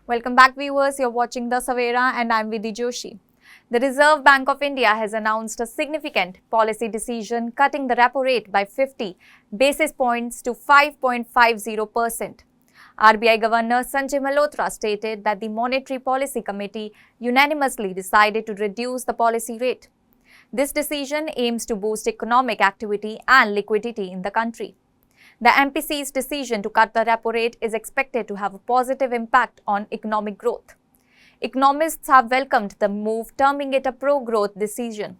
Welcome back, viewers. You're watching The Savera and I'm Vidhi Joshi. The Reserve Bank of India has announced a significant policy decision cutting the repo rate by 50 basis points to 5.50%. RBI Governor Sanjay Malhotra stated that the Monetary Policy Committee unanimously decided to reduce the policy rate. This decision aims to boost economic activity and liquidity in the country. The MPC's decision to cut the repo rate is expected to have a positive impact on economic growth. Economists have welcomed the move, terming it a pro-growth decision.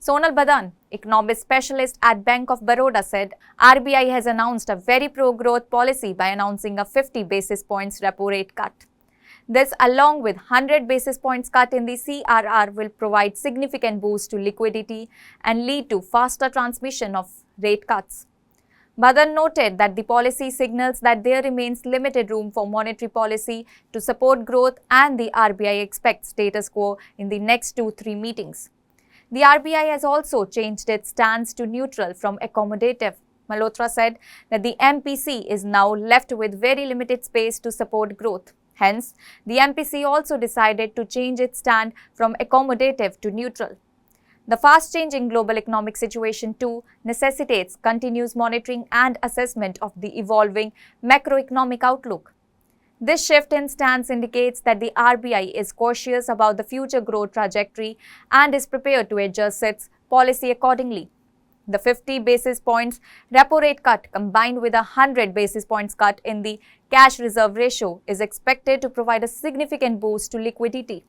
Sonal Badan, economist specialist at Bank of Baroda, said RBI has announced a very pro-growth policy by announcing a 50 basis points repo rate cut. This, along with 100 basis points cut in the CRR, will provide significant boost to liquidity and lead to faster transmission of rate cuts. Badan noted that the policy signals that there remains limited room for monetary policy to support growth and the RBI expects status quo in the next 2-3 meetings. The RBI has also changed its stance to neutral from accommodative. Malhotra said that the MPC is now left with very limited space to support growth. Hence, the MPC also decided to change its stand from accommodative to neutral. The fast-changing global economic situation too necessitates continuous monitoring and assessment of the evolving macroeconomic outlook. This shift in stance indicates that the RBI is cautious about the future growth trajectory and is prepared to adjust its policy accordingly. The 50 basis points repo rate cut combined with a 100 basis points cut in the cash reserve ratio is expected to provide a significant boost to liquidity.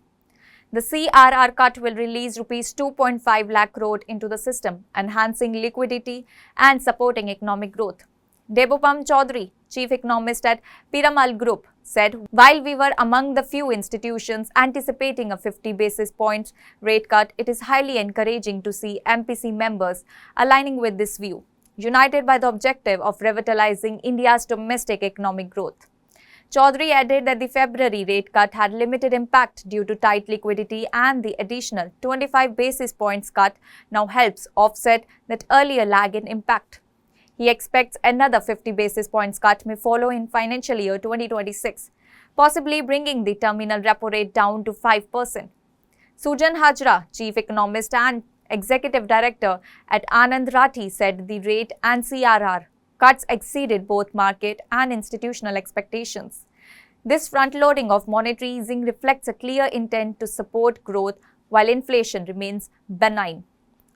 The CRR cut will release Rs 2.5 lakh crore into the system, enhancing liquidity and supporting economic growth. Debopam Chaudhary, chief economist at Piramal Group, said, "While we were among the few institutions anticipating a 50 basis points rate cut, it is highly encouraging to see MPC members aligning with this view, united by the objective of revitalizing India's domestic economic growth." Chaudhary added that the February rate cut had limited impact due to tight liquidity and the additional 25 basis points cut now helps offset that earlier lag in impact. He expects another 50 basis points cut may follow in financial year 2026, possibly bringing the terminal repo rate down to 5%. Sujan Hajra, chief economist and executive director at Anand Rathi, said the rate and CRR cuts exceeded both market and institutional expectations. This front-loading of monetary easing reflects a clear intent to support growth while inflation remains benign.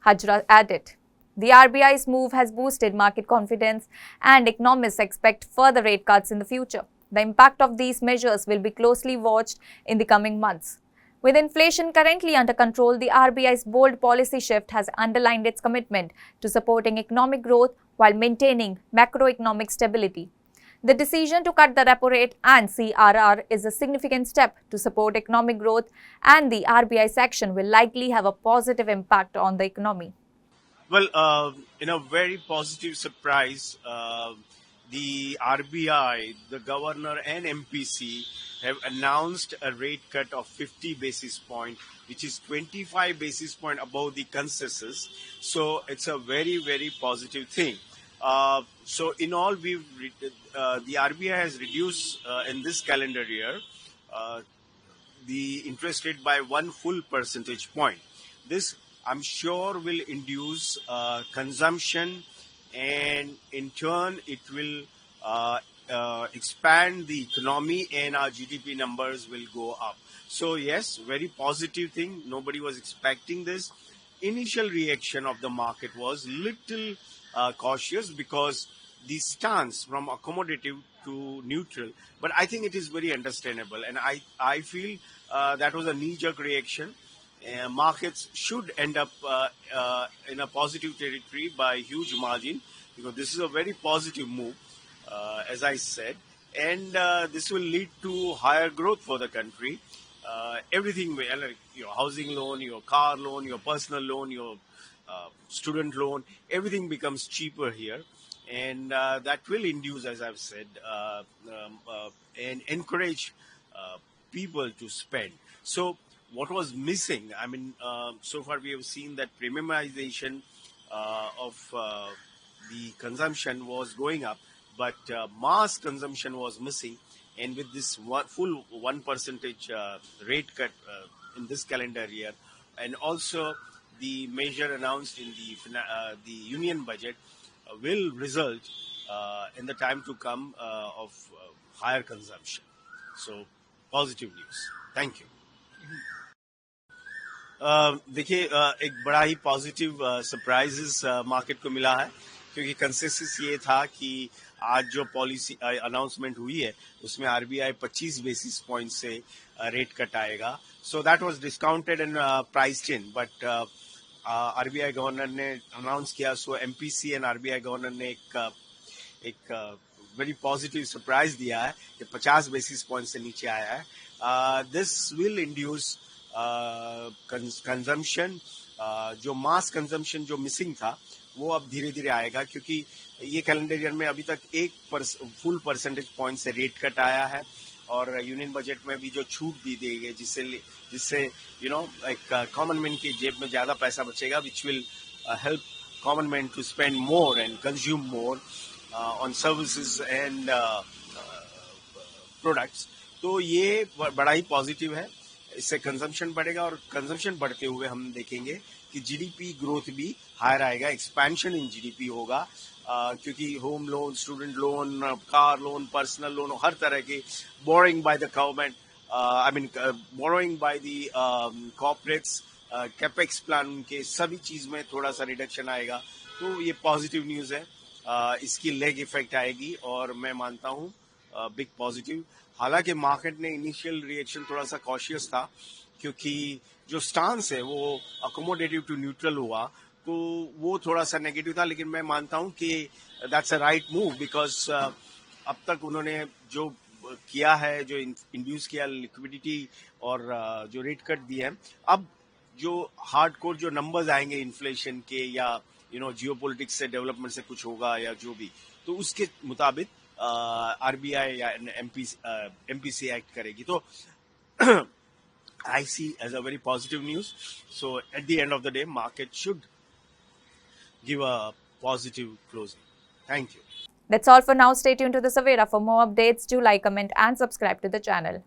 Hajra added, "The RBI's move has boosted market confidence and economists expect further rate cuts in the future. The impact of these measures will be closely watched in the coming months." With inflation currently under control, the RBI's bold policy shift has underlined its commitment to supporting economic growth while maintaining macroeconomic stability. The decision to cut the repo rate and CRR is a significant step to support economic growth, and the RBI's action will likely have a positive impact on the economy. Well, in a very positive surprise, the RBI, the governor and MPC have announced a rate cut of 50 basis point, which is 25 basis point above the consensus. So it's a very, very positive thing. So in all, the RBI has reduced in this calendar year the interest rate by 1 full percentage point. This, I'm sure, will induce consumption, and in turn it will expand the economy and our GDP numbers will go up. So yes, very positive thing. Nobody was expecting this. Initial reaction of the market was little cautious because the stance from accommodative to neutral, but I think it is very understandable, and I feel that was a knee-jerk reaction. Markets should end up in a positive territory by huge margin, because this is a very positive move, as I said, and this will lead to higher growth for the country. Everything, like your housing loan, your car loan, your personal loan, your student loan, everything becomes cheaper here, and that will induce, as I've said, and encourage people to spend. So what was missing? I mean, so far we have seen that premiumization of the consumption was going up, but mass consumption was missing, and with this full 1% rate cut in this calendar year, and also the measure announced in the union budget will result in the time to come of higher consumption. So positive news. Thank you. देखिए, एक बड़ा ही positive surprises market को मिला है, क्योंकि consensus ये था कि आज जो पॉलिसी अनाउंसमेंट हुई है उसमें आरबीआई 25 बेसिस पॉइंट से रेट कट आएगा. So that was discounted and priced in, but RBI governor ने अनाउंस किया. सो एमपीसी एंड आरबीआई गवर्नर ने एक वेरी पॉजिटिव सरप्राइज दिया है कि 50 बेसिस पॉइंट से नीचे आया है. दिस विल इंड्यूस कंजम्पशन, जो मास कंजम्पशन जो मिसिंग था वो अब धीरे धीरे आएगा, क्योंकि ये कैलेंडर ईयर में अभी तक फुल परसेंटेज पॉइंट से रेट कट आया है, और यूनियन बजट में भी जो छूट दी गई जिससे एक कॉमन मैन की जेब में ज्यादा पैसा बचेगा, which will help common man to spend more and consume more on services and products. तो ये बड़ा ही पॉजिटिव है. इससे कंजम्पशन बढ़ेगा, और कंजम्पशन बढ़ते हुए हम देखेंगे कि जीडीपी ग्रोथ भी हायर आएगा, एक्सपेंशन इन जीडीपी होगा, क्योंकि home loan, student loan, car loan, personal loan, हर तरह के borrowing by the government, borrowing by the corporates, capex plan के सभी चीज में थोड़ा सा रिडक्शन आएगा. तो ये पॉजिटिव न्यूज है. इसकी लेग इफेक्ट आएगी, और मैं मानता हूँ बिग पॉजिटिव. हालांकि मार्केट ने इनिशियल रिएक्शन थोड़ा सा कॉशियस था, क्योंकि जो स्टांस है वो अकोमोडेटिव टू न्यूट्रल हुआ, तो वो थोड़ा सा नेगेटिव था. लेकिन मैं मानता हूं कि that's a right move, because अब तक उन्होंने जो किया है, जो इंड्यूस किया लिक्विडिटी और जो रेट कट दिए हैं, अब जो हार्डकोर जो नंबर्स आएंगे इन्फ्लेशन के, या जियोपॉलिटिक्स से, डेवलपमेंट से कुछ होगा या जो भी, तो उसके मुताबिक आरबीआई या एमपीसी एक्ट करेगी. तो I see as a very positive news. So at the end of the day, market should give a positive closing. Thank you. That's all for now. Stay tuned to the Savera for more updates. Do like, comment, and subscribe to the channel.